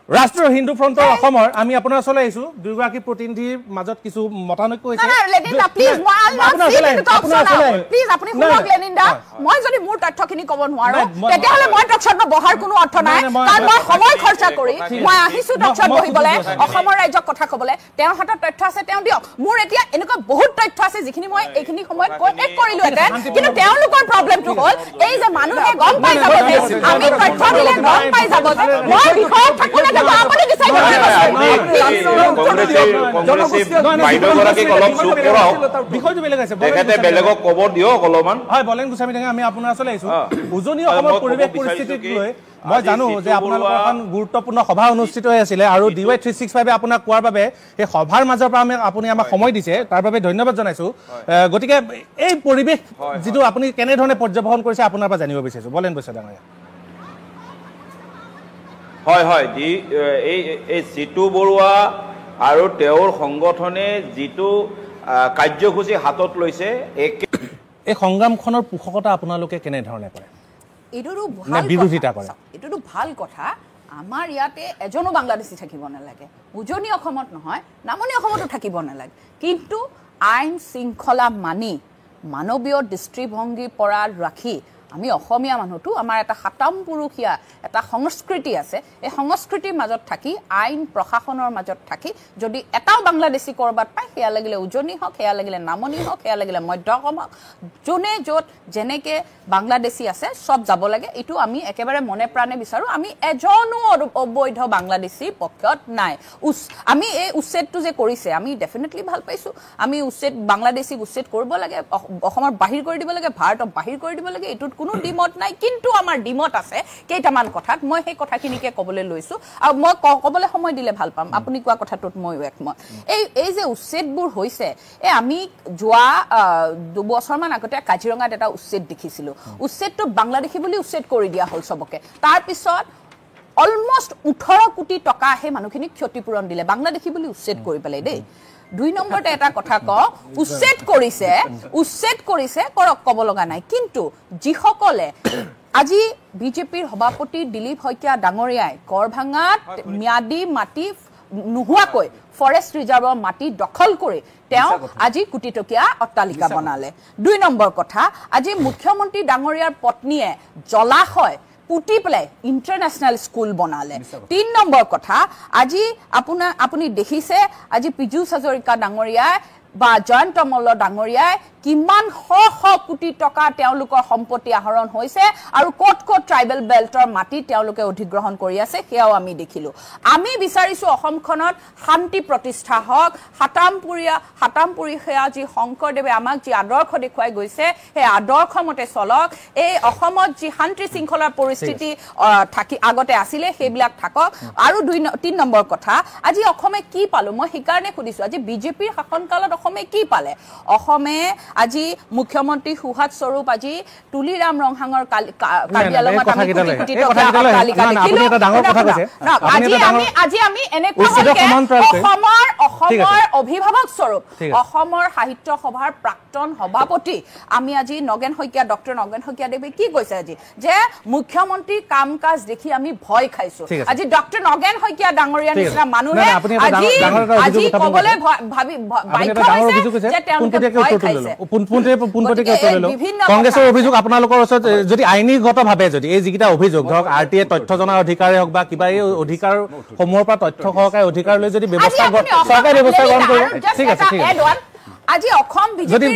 ৰাষ্ট্ৰীয় হিন্দু ফ্ৰণ্টৰ অসমৰ আমি আপোনাৰ ওচৰলৈ আহিছো দুইগৰাকী প্ৰতিনিধিৰ মাজত কিছু মতানৈক্য হৈছে মই যদি মোৰ তথ্যখিনি ক'ব নোৱাৰো তেতিয়াহ'লে মই টকশ্ব'ত বহাৰ কোনো অৰ্থ নাই কাৰণ মই সময় খৰচা কৰি মই আহিছো টকশ্ব'ত বহিবলৈ অসমৰ ৰাইজক কথা ক'বলৈ তেওঁৰ হাতত তথ্য আছে তেওঁ দিয়ক মোৰ এতিয়া এনেকুৱা বহুত তথ্য আছে যিখিনি মই এইখিনি সময়ত শেষ কৰিলোহেঁতেন কিন্তু তেওঁলোকৰ প্ৰব্লেমটো হ'ল এই যে মানুহে গম পাই যাব যে আমি তথ্য দিলে গম পাই যাব যে মই বিষয়ত থাকোঁতে বেলেগক ক'ব দিয়ক অলপমান হয় বলেন গোস্বামী ডাঙৰীয়া আমি আপোনাৰ ওচৰলৈ আহিছো উজনি অসমৰ পৰিৱেশ পৰিস্থিতিক লৈ মই জানো যে আপোনালোকৰ এখন গুৰুত্বপূৰ্ণ সভা অনুষ্ঠিত হৈ আছিলে আৰু DY 365 আপোনাক কোৱাৰ বাবে এই সভাৰ মাজৰ পৰা আপুনি আমাক সময় দিছে তাৰ বাবে ধন্যবাদ জনাইছো গতিকে এই পৰিৱেশ যিটো আপুনি কেনেধৰণে পৰ্যবেক্ষণ কৰিছে আপোনাৰ পৰা জানিব বিচাৰিছো বলেন বৈশ্য ডাঙৰীয়া হয় হয় এই চিটু বৰুৱা আৰু তেওঁৰ সংগঠনে যিটো কাৰ্যসূচী হাতত লৈছে এই সংগ্ৰামখনৰ পোষকতা আপোনালোকে কেনেধৰণে কৰে এইটোতো ভাল কথা আমাৰ ইয়াতে এজনো বাংলাদেশী থাকিব নালাগে উজনি অসমত নহয় নামনি অসমতো থাকিব নালাগে কিন্তু আইন শৃংখলা মানি মানৱীয় দৃষ্টিভংগীৰ পৰা ৰাখি আমি অসমীয়া মানুহটো আমাৰ এটা সাতাম পুৰুষীয়া এটা সংস্কৃতি আছে এই সংস্কৃতিৰ মাজত থাকি আইন প্ৰশাসনৰ মাজত থাকি যদি এটাও বাংলাদেশী কৰবাত পায় সেয়া লাগিলে উজনি হওক সেয়া লাগিলে নামনি হওক সেয়া লাগিলে মধ্য অসম হওক যোনে য'ত যেনেকে বাংলাদেশী আছে সব যাব লাগে এইটো আমি একেবাৰে মনে প্ৰাণে বিচাৰোঁ আমি এজনো অবৈধ বাংলাদেশী পক্ষত নাই আমি এই উচ্ছেদটো যে কৰিছে আমি ডেফিনেটলি ভাল পাইছোঁ আমি বাংলাদেশীক উচ্ছেদ কৰিব লাগে অসমৰ বাহিৰ কৰি দিব লাগে ভাৰতক বাহিৰ কৰি দিব লাগে এইটোত কোনো ডিমত নাই কিন্তু আমাৰ ডিমত আছে কেইটামান কথাত মই সেই কথাখিনিকে ক'বলৈ লৈছোঁ আৰু মই ক'বলৈ সময় দিলে ভাল পাম আপুনি কোৱা কথাটোত মই একমত এই যে উচ্ছেদবোৰ হৈছে আমি যোৱা 2 বছৰমান আগতে কাজিৰঙাত এটা উচ্ছেদ দেখিছিলোঁ উচ্ছেদটো বাংলাদেশী বুলি উচ্ছেদ কৰি দিয়া হ'ল চবকে তাৰপিছত অলমষ্ট 18 কোটি টকা সেই মানুহখিনিক ক্ষতিপূৰণ দিলে বাংলাদেশী বুলি উচ্ছেদ কৰি পেলাই দেই 2 নম্বৰতে এটা কথা উচ্ছেদ কৰিছে কৰক ক'ব লগা নাই কিন্তু যিসকলে আজি বিজেপিৰ সভাপতি দিলীপ শইকীয়া ডাঙৰীয়াই গড়ভাঙাত ম্যাদী মাটি নোহোৱাকৈ ফৰেষ্ট ৰিজাৰ্ভৰ মাটি দখল কৰি তেওঁ আজি কোটিটকীয়া অট্টালিকা বনালে 2 নম্বৰ কথা আজি মুখ্যমন্ত্ৰী ডাঙৰীয়াৰ পত্নীয়ে জলাশয় পুতি পেলাই ইণ্টাৰনেশ্যনেল স্কুল বনালে 3 নম্বৰ কথা আজি আপুনি দেখিছে আজি পীযুষ হাজৰিকা ডাঙৰীয়াই বা জয়ন্ত মল্ল ডাঙৰীয়াই কিমান শ কোটি টকা তেওঁলোকৰ সম্পত্তি আহৰণ হৈছে আৰু ক'ত ট্ৰাইবেল বেল্টৰ মাটি তেওঁলোকে অধিগ্ৰহণ কৰি আছে সেয়াও আমি দেখিলোঁ আমি বিচাৰিছোঁ অসমখনত শান্তি প্ৰতিষ্ঠা হওক সাতামপুৰীয়া যি শংকৰদেৱে আমাক যি আদৰ্শ দেখুৱাই গৈছে সেই আদৰ্শ মতে চলক এই অসমত যি শান্তি শৃংখলাৰ পৰিস্থিতি থাকি আগতে আছিলে সেইবিলাক থাকক আৰু 3 নম্বৰ কথা আজি অসমে কি পালোঁ মই সেইকাৰণে সুধিছোঁ আজি বিজেপিৰ শাসনকালত অসমে কি পালে অসমে আজি মুখ্যমন্ত্ৰী সুহাদ স্বৰূপ আজি তুলিৰাম ৰংহাঙৰ কাৰ্যালয়ত আমি কোটি টকা অট্টালিকা দেখিলোঁ আজি আমি এনেকুৱা অসমৰ অভিভাৱক স্বৰূপ অসমৰ সাহিত্য সভাৰ প্ৰাক্তন সভাপতি আমি আজি ডক্টৰ নগেন শইকীয়া দেৱে কি কৈছে আজি যে মুখ্যমন্ত্ৰীৰ কাম কাজ দেখি আমি ভয় খাইছোঁ আজি ডক্টৰ নগেন শইকীয়া ডাঙৰীয়া নিচিনা মানুহে আজি ক'বলৈ বাধ্য হৈছে যে তেওঁলোকে ভয় খাইছে কংগ্ৰেছৰ অভিযোগ আপোনালোকৰ ওচৰত যদি আইনীগতভাৱে যদি এই যিকেইটা অভিযোগ ধৰক RTA তথ্য জনাৰ অধিকাৰে হওক বা কিবা এই অধিকাৰ সমূহৰ পৰা তথ্য সহকাৰে অধিকাৰ লৈ যদি ব্যৱস্থা চৰকাৰী ব্যৱস্থা গ্ৰহণ কৰিব ঠিক আছে আজি অসম বিজেপি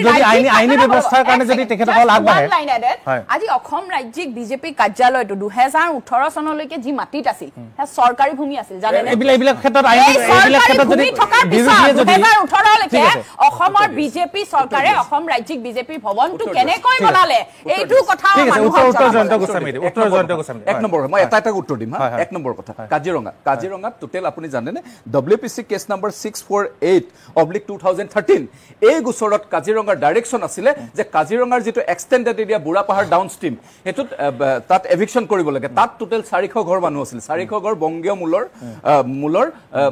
আইনী ব্যৱস্থাৰ কাৰণে যদি তেখেতসকল আগবাঢ়ে আজি অসম ৰাজ্যিক বিজেপি কাৰ্যালয়টো 2018 চনলৈকে যি মাটিত আছিল চৰকাৰী ভূমি আছিল জানেনে এইবিলাক ক্ষেত্ৰত যদি 2018 লৈকে অসমৰ বিজেপি চৰকাৰে অসম ৰাজ্যিক বিজেপি ভৱনটো কেনেকৈ বনালে এইটো কথা এক নম্বৰ মই এটা উত্তৰ দিম এক নম্বৰ কথা কাজিৰঙা টোটেল আপুনি জানেনে WPC কেছ নম্বৰ 648/2013 এই গোচৰত কাজিৰঙাৰ ডাইৰেকশ্যন আছিলে যে কাজিৰঙাৰ যিটো এক্সটেণ্ডেড এৰিয়া বুঢ়াপাহাৰ ডাউনষ্ট্ৰীম সেইটোত তাত এভিকশ্যন কৰিব লাগে তাত টোটেল 400 ঘৰ মানুহ আছিল 400 ঘৰ বংগীয় মূলৰ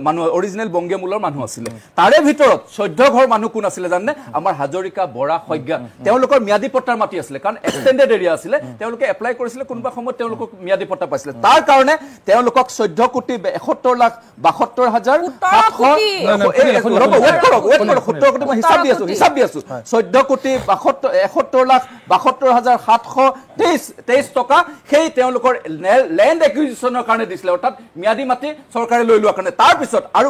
মানুহ অৰিজিনেল বংগীয় মূলৰ মানুহ আছিলে তাৰে ভিতৰত 14 ঘৰ মানুহ কোন আছিলে জানে আমাৰ হাজৰিকা বৰা শইগা তেওঁলোকৰ ম্যাদী পট্টাৰ মাটি আছিলে কাৰণ এক্সটেণ্ডেড এৰিয়া আছিলে তেওঁলোকে এপ্লাই কৰিছিলে কোনোবা সময়ত তেওঁলোকক ম্যাদী পট্টা পাইছিলে তাৰ কাৰণে তেওঁলোকক 14,72,700,000 হিচাপ দি আছো 14,72,723 টকা সেই তেওঁলোকৰ ল্যান্ড একুইজিশনৰ কাৰণে দিছিলে অৰ্থাৎ ম্যাদী মাটি চৰকাৰে লৈ লোৱাৰ কাৰণে তাৰ পিছত আৰু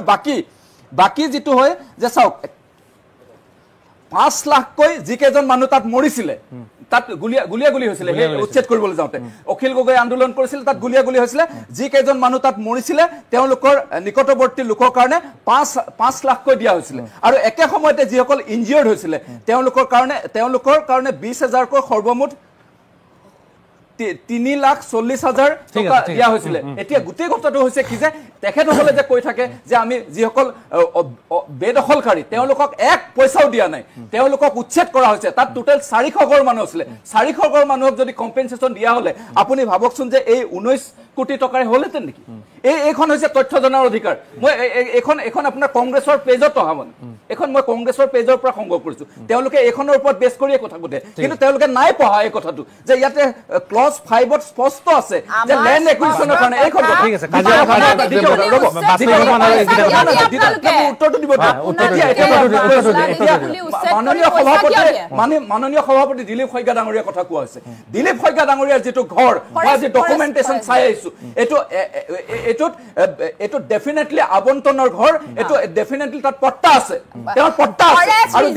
বাকি যেটো হয় যে চাওক 5 লাখকৈ যিকেজন মানুহ তাত মৰিছিলে তাত গুলিয়াগুলি হৈছিলে হে উচ্ছেদ কৰিবলৈ যাওঁতে অখিল গগৈ আন্দোলন কৰিছিল তাত গুলিয়াগুলি হৈছিলে যিকেজন মানুহ তাত মৰিছিলে তেওঁলোকৰ নিকটৱৰ্তী লোকৰ কাৰণে 5 লাখকৈ দিয়া হৈছিলে আৰু একে সময়তে যিসকল ইনজিয়ৰ্ড হৈছিলে তেওঁলোকৰ কাৰণে 20,000কৈ সৰ্বমুঠ 3,40,000 টকা দিয়া হৈছিল এতিয়া গোটেই কথাটো হৈছে কি যে তেখেতসকলে যে কৈ থাকে যে আমি যিসকল বেদখলকাৰী তেওঁলোকক এক পইচাও দিয়া নাই তেওঁলোকক উচ্ছেদ কৰা হৈছে তাত টোটেল 400 ঘৰ মানুহ আছিল 400 ঘৰ মানুহক যদি কম্পেনসেশন দিয়া হলে আপুনি ভাবকচোন যে এই 19 কোটি টকাৰে হলেতেন নেকি এইখন হৈছে তথ্য জনাৰ অধিকাৰ মই এখন আপোনাৰ কংগ্ৰেছৰ পেজত অহামন এখন মই কংগ্ৰেছৰ পেজৰ পৰা সংগ্ৰহ কৰিছো তেওঁলোকে এখনৰ ওপৰত বেছ কৰিয়ে কথা কৈছে কিন্তু তেওঁলোকে নাই পঢ়া এই কথাটো যে ইয়াতে ক্লজ 5ত স্পষ্ট আছে যে ল্যান্ড একুইজিশনৰ কাৰণে এই কথা ঠিক আছে মাননীয় সভাপতি দিলীপ শইকীয়া ডাঙৰীয়াৰ কথা কোৱা হৈছে দিলীপ শইকীয়া ডাঙৰীয়াৰ যেটো ঘৰ বা যে ডকুমেন্টেশন চাই আইছো এটো ডেফিনেটলি আবণ্টনৰ ঘৰ এটো ডেফিনেটলি তাত পট্টা আছে তেওঁৰ পট্টা আছে আৰু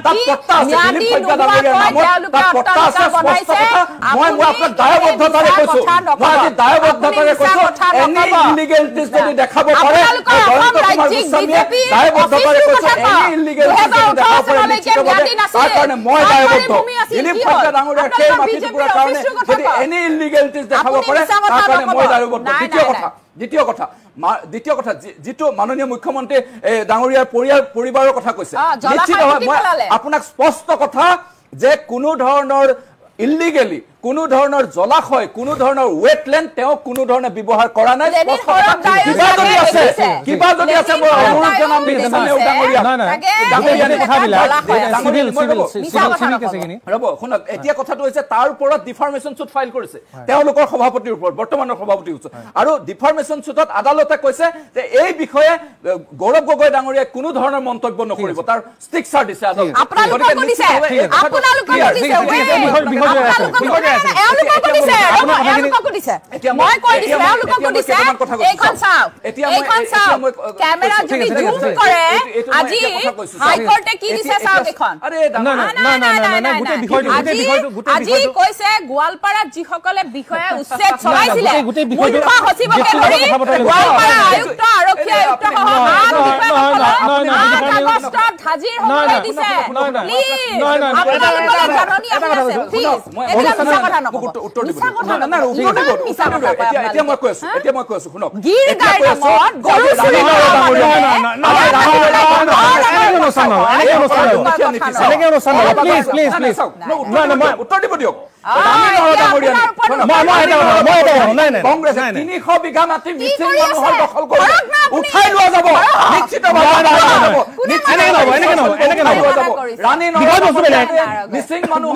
তাত পট্টা আছে দিলীপ শইকীয়া ডাঙৰীয়াৰ নামত তাত পট্টা আছে স্পষ্ট কথা মই আপোনাক দায়বদ্ধতাৰে কৈছো মই আজি দায়বদ্ধতাৰে কৈছো এনি ইলিগেলিটিজ যদি দেখাব পাৰে অসম ৰাজ্যিক বিজেপি দায়বদ্ধতাৰে কৈছো এনি ইলিগেলিটিজ যদি দেখাব পাৰে তাৰ কাৰণে মই দায়বদ্ধ দিলীপ শইকীয়া ডাঙৰীয়াৰ সেই মাটি টুকুৰাৰ কাৰণে যদি এনি ইলিগেলিটিজ দেখাব পাৰে তাৰ কাৰণে মই দায়বদ্ধ দ্বিতীয় কথা যেটো মাননীয় মুখ্যমন্ত্ৰী ডাঙৰীয়াৰ পৰিবাৰৰ কথা কৈছে নিশ্চিতভাৱে মই আপোনাক স্পষ্ট কথা যে কোনো ধৰণৰ ইলিগেলি কোনো ধৰণৰ জলাশয় কোনো ধৰণৰ ওয়েটল্যান্ড তেও কোনো ধৰণে ব্যৱহাৰ কৰা নাই কিবা যদি আছে মই অনুৰোধ জনাম ৰব শুনক এতিয়া কথাটো হৈছে তাৰ ওপৰত ডিফাৰ্মেশন সুট ফাইল কৰিছে তেওঁলোকৰ সভাপতিৰ ওপৰত বৰ্তমানৰ সভাপতিৰ ওপৰত আৰু ডিফাৰ্মেশন সুটত আদালতে কৈছে যে এই বিষয়ে গৌৰৱ গগৈ ডাঙৰীয়া কোনো ধৰণৰ মন্তব্য নকৰিব তাৰ ষ্টিকচাৰ দিছে আদালতে আপোনালোকক দিছে আপোনালোকক দিছে মই কৈ দিছে আপোনালোকক দিছে এইখন চাও ক্যামেৰা যদি জুম কৰে আজি হাইকোৰ্টে কি দিছে চাও এখন না আজি কৈছে গোৱালপাৰাত যিসকলে বিষয়া উচ্ছেদ চলাইছিলে মুখ্য সচিবকে ধৰি গোৱালপাৰা আয়ুক্ত আৰক্ষী আয়ুক্ত আগষ্টত হাজিৰ হ'বলৈ দিছে প্লিজ আপোনালোকৰ জাননী আহি আছে প্লিজ এটা কথা নকব উত্তৰ দিব না এতিয়া মই কৈ আছো শুনক গিৰ গাই নামত গৰু চুৰি উত্তৰ দিব দিয়ক কংগ্ৰেছে 300 বিঘা মাটি মিছিং মানুহৰ দখল কৰি উঠাই লোৱা যাব ৰাণী মিছিং মানুহ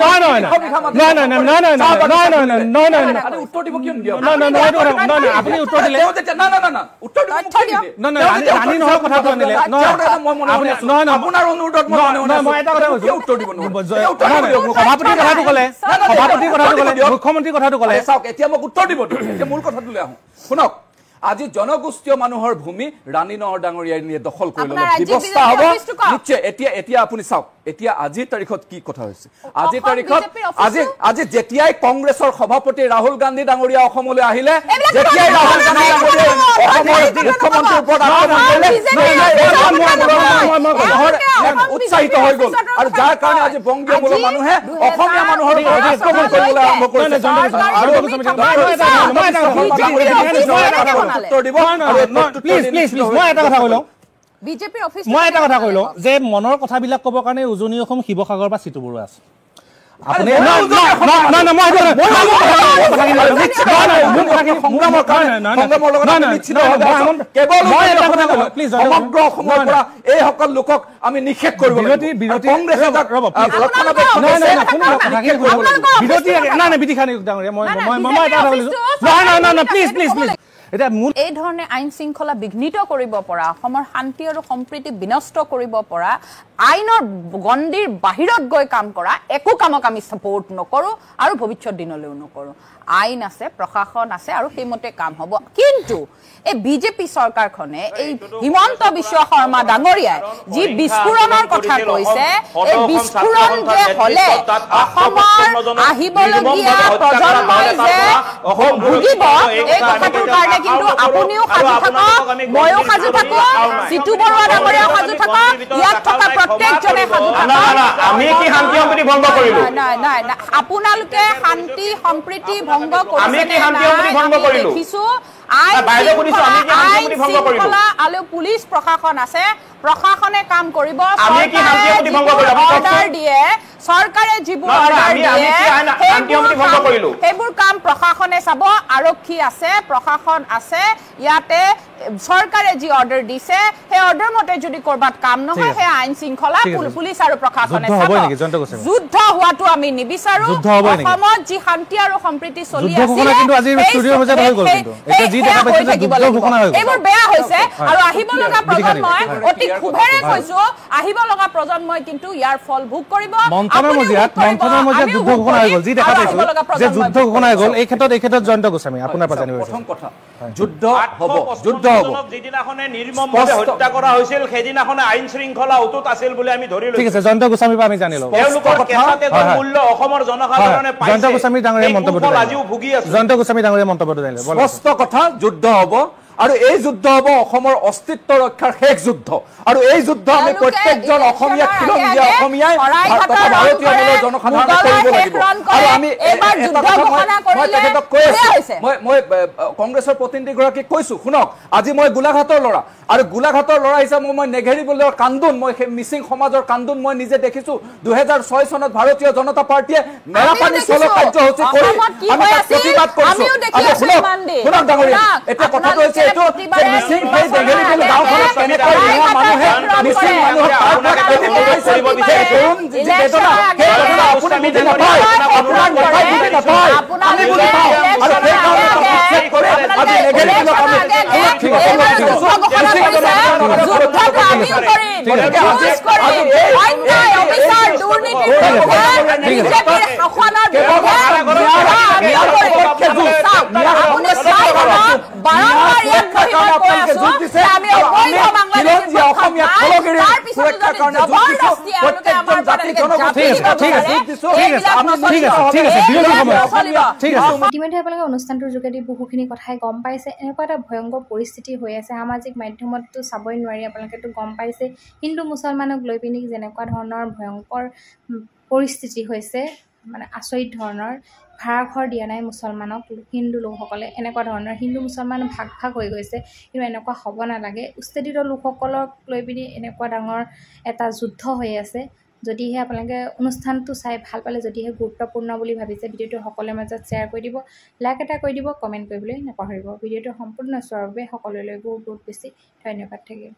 উত্তৰ দিব কিয় নিদিয়ক আপুনি উত্তৰ দিলে উত্তৰ ৰাণী নহয় কথাটো আনিলে আপোনাৰ অনুৰোধত মই এটা কথা কৈছো উত্তৰ দিব সভাপতিৰ কথাটো ক'লে মুখ্যমন্ত্ৰীৰ কথাটো ক'লে চাওক এতিয়া মোক উত্তৰ দিব এতিয়া মূল কথাটোলৈ আহোঁ শুনক আজি জনগোষ্ঠীয় মানুহৰ ভূমি ৰাণী নহৰ ডাঙৰীয়াই নিয়ে দখল কৰি ল'লে ব্যৱস্থা হ'ব নিশ্চয় এতিয়া আপুনি চাওক এতিয়া আজিৰ তাৰিখত কি কথা হৈছে আজিৰ তাৰিখত আজি যেতিয়াই কংগ্ৰেছৰ সভাপতি ৰাহুল গান্ধী ডাঙৰীয়া অসমলৈ আহিলে যেতিয়াই ৰাহুল গান্ধী ডাঙৰীয়াই অসমৰ মুখ্যমন্ত্ৰীৰ ওপৰত আক্ৰমণ কৰিলে উৎসাহিত হৈ গ'ল আৰু যাৰ কাৰণে আজি বংগীয় মূলৰ মানুহে অসমীয়া মানুহৰ ওপৰত আক্ৰমণ কৰিবলৈ আৰম্ভ কৰিছে মই এটা কথা কৈ লওঁ যে মনৰ কথাবিলাক ক'বৰ কাৰণে উজনি অসম শিৱসাগৰ বা চিটু বৰুৱা আছে আপুনি সমগ্ৰ অসমৰ পৰা এইসকল লোকক আমি নিষেধ কৰিব এই ধৰণে আইন শৃংখলা বিঘ্নিত কৰিব পৰা অসমৰ শান্তি আৰু সম্প্ৰীতি বিনষ্ট কৰিব পৰা আইনৰ গণ্ডিৰ বাহিৰত গৈ কাম কৰা একো কামক আমি সাপোৰ্ট নকৰো আৰু ভৱিষ্যত দিনলৈও নকৰো আইন আছে প্ৰশাসন আছে আৰু সেইমতে কাম হ'ব কিন্তু এই বিজেপি চৰকাৰখনে এই হিমন্ত বিশ্ব শৰ্মা ডাঙৰীয়াই যি বিস্ফোৰণৰ কথা কৈছে এই বিস্ফোৰণ যে হলে অসমৰ আহিবলগীয়া প্ৰজন্মই যে ভুগিব এই কথাটোৰ কাৰণে কিন্তু আপুনিও সাজু থাকক ময়ো সাজু থাকো চিটু বৰুৱা ডাঙৰীয়াও সাজু থাকক ইয়াত থকা প্ৰত্যেকজনে সাজু থাকক আমি কি শান্তি সম্প্ৰীতি ভংগ কৰিলো নাই আপোনালোকে শান্তি সম্প্ৰীতি ভংগ কৰিছে আমি কি শান্তি সম্প্ৰীতি ভংগ কৰিলো দেখিছো আইন পুলিচ প্ৰশাসন আছে প্ৰশাসনে কাম কৰিব অৰ্ডাৰ দিয়ে চৰকাৰে যিবোৰ অৰ্ডাৰ দিয়ে সেইবোৰ কাম প্ৰশাসনে চাব আৰক্ষী আছে প্ৰশাসন আছে ইয়াতে চৰকাৰে যি অৰ্ডাৰ দিছে সেই অৰ্ডাৰ মতে যদি কৰবাত কাম নহয় সেই আইন শৃংখলা পুলিচ আৰু প্ৰশাসনে চাব যুদ্ধ হোৱাটো আমি নিবিচাৰো অসমত যি শান্তি আৰু সম্প্ৰীতি চলি আছে এইবোৰ বেয়া হৈছে আৰু আহিব লগা প্ৰজন্মই অতি ক্ষোভেৰে কৈছো আহিব লগা প্ৰজন্মই কিন্তু ইয়াৰ ফল ভোগ কৰিব মন্থনৰ মজিয়াত যুদ্ধ ঘোষণা হৈ গ'ল যি দেখা পাইছো যে যুদ্ধ ঘোষণা হৈ গ'ল এই ক্ষেত্ৰত জয়ন্ত গোস্বামী আপোনাৰ পৰা জানিব প্ৰথম কথা যুদ্ধ হ'ব যিদিনাখনে নিৰ্মমভাৱে হত্যা কৰা হৈছিল সেইদিনাখনে আইন শৃংখলা অটুট আছিল বুলি আমি ধৰি লৈছো ঠিক আছে জয়ন্ত গোস্বামীৰ পৰা আমি জানি লওঁ তেওঁলোকৰ কেঁচাতে মূল্য অসমৰ জনসাধাৰণে পাইছে জয়ন্ত গোস্বামী ডাঙৰীয়া মন্তব্যটো আজিও ভুগি আছে জয়ন্ত গোস্বামী ডাঙৰীয়া মন্তব্যটো জানি লওঁ স্পষ্ট কথা যুদ্ধ হ'ব আৰু এই যুদ্ধ হ'ব অসমৰ অস্তিত্ব ৰক্ষাৰ শেষ যুদ্ধ আৰু এই যুদ্ধ আমি প্ৰত্যেকজন অসমীয়া খিলঞ্জীয়া অসমীয়াই ভাৰতীয় মূলৰ জনসাধাৰণে কৰিব লাগিব আৰু আমি মই তেখেতক কৈ আছো মই কংগ্ৰেছৰ প্ৰতিনিধিগৰাকীক কৈছো শুনক আজি মই গোলাঘাটৰ ল'ৰা আৰু গোলাঘাটৰ ল'ৰা হিচাপে মই নেঘেৰিবলৈ কান্দোন মই মিচিং সমাজৰ কান্দোন মই নিজে দেখিছো 2006 চনত ভাৰতীয় জনতা পাৰ্টিয়ে মেৰাপানী চলো কাৰ্যসূচী কৰি আমি প্ৰতিবাদ কৰিছো শুনক ডাঙৰীয়া এতিয়া কথাটো হৈছে এইটো যে মিচিং সেই নেঘেৰিবলৈ গাঁওখনত কেনেকৈ মানুহে মিচিং মানুহক কৰিব বিচাৰে তৰুণ যি বেদনা সেই বেদনা আপুনি বুজি নাপায় আপোনাৰ নেপায় বুজি নাপায় আমি বুজি পাওঁ আৰু সেই কাৰণে চেক কৰে আজি নেঘেৰিবলৈ আমি ঠিক আছে ইতিমধ্যে আপোনালোকে অনুষ্ঠানটোৰ যোগেদি বহুখিনি কথাই গম পাইছে এনেকুৱা এটা ভয়ংকৰ পৰিস্থিতি হৈ আছে সামাজিক মাধ্যমততো চাবই নোৱাৰি আপোনালোকেতো গম পাইছে হিন্দু মুছলমানক লৈ পিনি যেনেকুৱা ধৰণৰ ভয়ংকৰ পৰিস্থিতি হৈছে মানে আচৰিত ধৰণৰ ভাড়াঘৰ দিয়া নাই মুছলমানক হিন্দু লোকসকলে এনেকুৱা ধৰণৰ হিন্দু মুছলমান ভাগ হৈ গৈছে কিন্তু এনেকুৱা হ'ব নালাগে উচ্ছেদিত লোকসকলক লৈ পিনি এনেকুৱা ডাঙৰ এটা যুদ্ধ হৈ আছে যদিহে আপোনালোকে অনুষ্ঠানটো চাই ভাল পালে যদিহে গুৰুত্বপূৰ্ণ বুলি ভাবিছে ভিডিঅ'টো সকলোৰে মাজত শ্বেয়াৰ কৰি দিব লাইক এটা কৰি দিব কমেণ্ট কৰিবলৈ নাপাহৰিব ভিডিঅ'টো সম্পূৰ্ণ চোৱাৰ বাবে সকলোলৈ বহুত বেছি ধন্যবাদ থাকিল